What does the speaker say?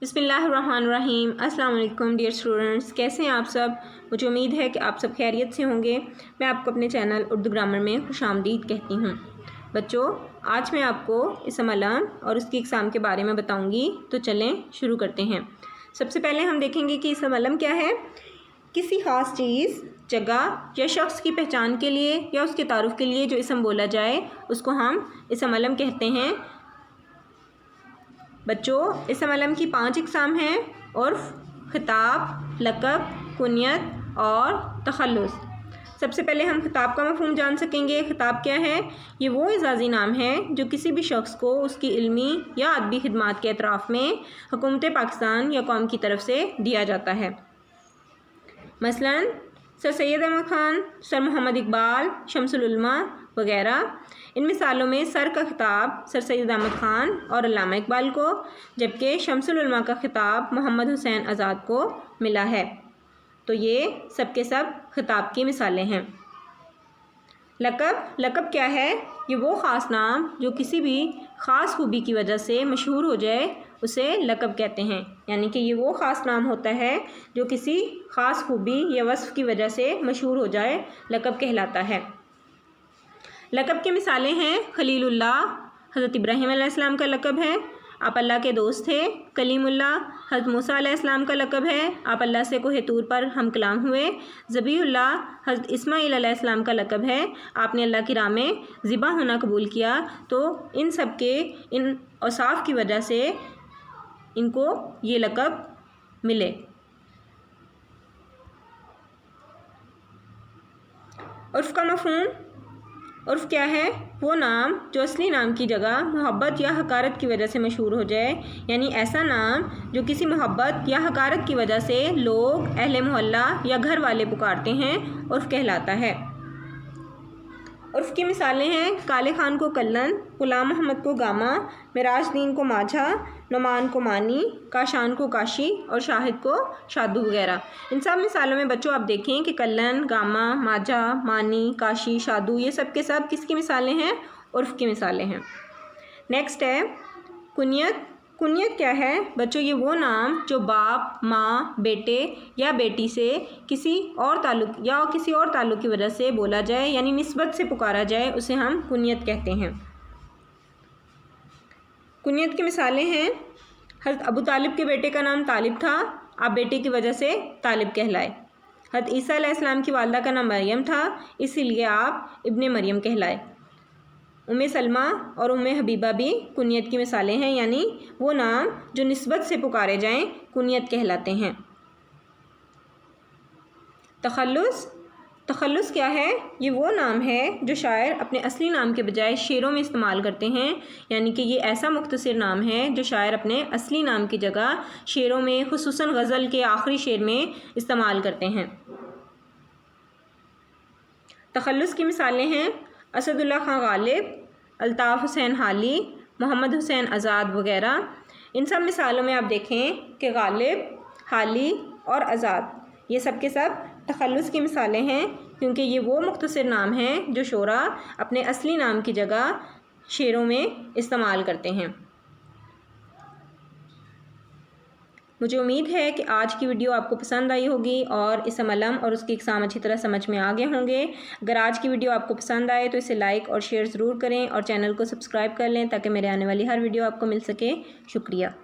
बिस्मिल्लाहिर्रहमानिर्रहीम। अस्सलाम वालेकुम डियर स्टूडेंट्स, कैसे हैं आप सब। मुझे उम्मीद है कि आप सब खैरियत से होंगे। मैं आपको अपने चैनल उर्दू ग्रामर में खुशामदीद कहती हूँ। बच्चों, आज मैं आपको इसम अलम और उसकी इकसाम के बारे में बताऊँगी, तो चलें शुरू करते हैं। सबसे पहले हम देखेंगे कि इसम अलम क्या है। किसी ख़ास चीज़, जगह या शख्स की पहचान के लिए या उसके तारुफ़ के लिए जो इसम बोला जाए उसको हम इसम अलम कहते हैं। बच्चों, इसम अलम की 5 इकसाम हैं: उर्फ़, खिताब, लक़ब, कुनियत और तख़ल्लुस। सबसे पहले हम खिताब का मफ़हूम जान सकेंगे। खिताब क्या है? ये वो एज़ाज़ी नाम है जो किसी भी शख्स को उसकी इल्मी या अदबी खिदमात के एतराफ़ में हुकूमत पाकिस्तान या कौम की तरफ से दिया जाता है। मसलन सर सैयद अहमद ख़ान, सर मोहम्मद इकबाल, शमसुल उलमा वगैरह। इन मिसालों में सर का खिताब सर सैयद अहमद ख़ान और अल्लामा इकबाल को, जबकि शमसुल उलमा का खिताब मोहम्मद हुसैन आज़ाद को मिला है। तो ये सब के सब खिताब की मिसालें हैं। लक़ब क्या है? ये वो ख़ास नाम जो किसी भी ख़ास खूबी की वजह से मशहूर हो जाए उसे लक़ब कहते हैं। यानी कि ये वो ख़ास नाम होता है जो किसी ख़ास खूबी या वस्फ़ की वजह से मशहूर हो जाए, लक़ब कहलाता है। लक़ब की मिसालें हैं: खलीलुल्लाह, हज़रत इब्राहीम अलैहिस्सलाम का लक़ब है, आप अल्लाह के दोस्त थे। कलीमुल्लाह, हज़रत मूसा अलैहिस्सलाम का लक़ब है, आप अल्लाह से कोहे तूर पर हम कलाम हुए। ज़बीहुल्लाह, हज़रत इस्माईल अलैहिस्सलाम का लक़ब है, आपने अल्लाह की राह में ज़िबा होना कबूल किया। तो इन सब के इन औसाफ़ की वजह से इनको ये लक़ब मिले। उर्फ़ का मफ़हूम। उर्फ़ क्या है? वो नाम जो असली नाम की जगह मोहब्बत या हकारत की वजह से मशहूर हो जाए। यानी ऐसा नाम जो किसी मोहब्बत या हकारत की वजह से लोग, अहले मोहल्ला या घर वाले पुकारते हैं, उर्फ़ कहलाता है। उर्फ़ की मिसालें हैं: काले खान को कल्लन, ग़ुलाम मोहम्मद को गामा, मिराजदीन को माझा, नुमान को मानी, काशान को काशी और शाहिद को शादू वगैरह। इन सब मिसालों में बच्चों आप देखें कि कल्लन, गामा, माझा, मानी, काशी, शादू ये सब के सब किसकी मिसालें हैं? उर्फ़ की मिसालें हैं। नेक्स्ट है कुनियत। कुनियत क्या है? बच्चों, ये वो नाम जो बाप, माँ, बेटे या बेटी से किसी और ताल्लुक़ की वजह से बोला जाए, यानी निस्बत से पुकारा जाए, उसे हम कुनियत कहते हैं। कुनियत की मिसालें हैं: हज़रत अबू तालिब के बेटे का नाम तालिब था, आप बेटे की वजह से तालिब कहलाए। हज़रत ईसा अलैहिस्सलाम की वालिदा का नाम मरियम था, इसीलिए आप इब्ने मरियम कहलाए। उम्मे सलमा और उम्मे हबीबा भी कुनियत की मिसालें हैं, यानी वो नाम जो निस्बत से पुकारे जाएं, कुनियत कहलाते हैं। तख़ल्लुस क्या है? ये वो नाम है जो शायर अपने असली नाम के बजाय शेरों में इस्तेमाल करते हैं। यानी कि ये ऐसा मुख्तसर नाम है जो शायर अपने असली नाम की जगह शेरों में, खुसूसन गज़ल के आखिरी शेर में इस्तेमाल करते हैं। तख़ल्लुस की मिसालें हैं: असदुल्ला खां गालिब, अल्ताफ़ हुसैन हाली, मोहम्मद हुसैन आज़ाद वगैरह। इन सब मिसालों में आप देखें कि गालिब, हाली और आज़ाद ये सब के सब तख़ल्लुस की मिसालें हैं, क्योंकि ये वो मुख्तसर नाम हैं जो शोरा अपने असली नाम की जगह शेरों में इस्तेमाल करते हैं। मुझे उम्मीद है कि आज की वीडियो आपको पसंद आई होगी और इसम अलम और उसकी इकसाम अच्छी तरह समझ में आ गए होंगे। अगर आज की वीडियो आपको पसंद आए तो इसे लाइक और शेयर ज़रूर करें और चैनल को सब्सक्राइब कर लें ताकि मेरे आने वाली हर वीडियो आपको मिल सके। शुक्रिया।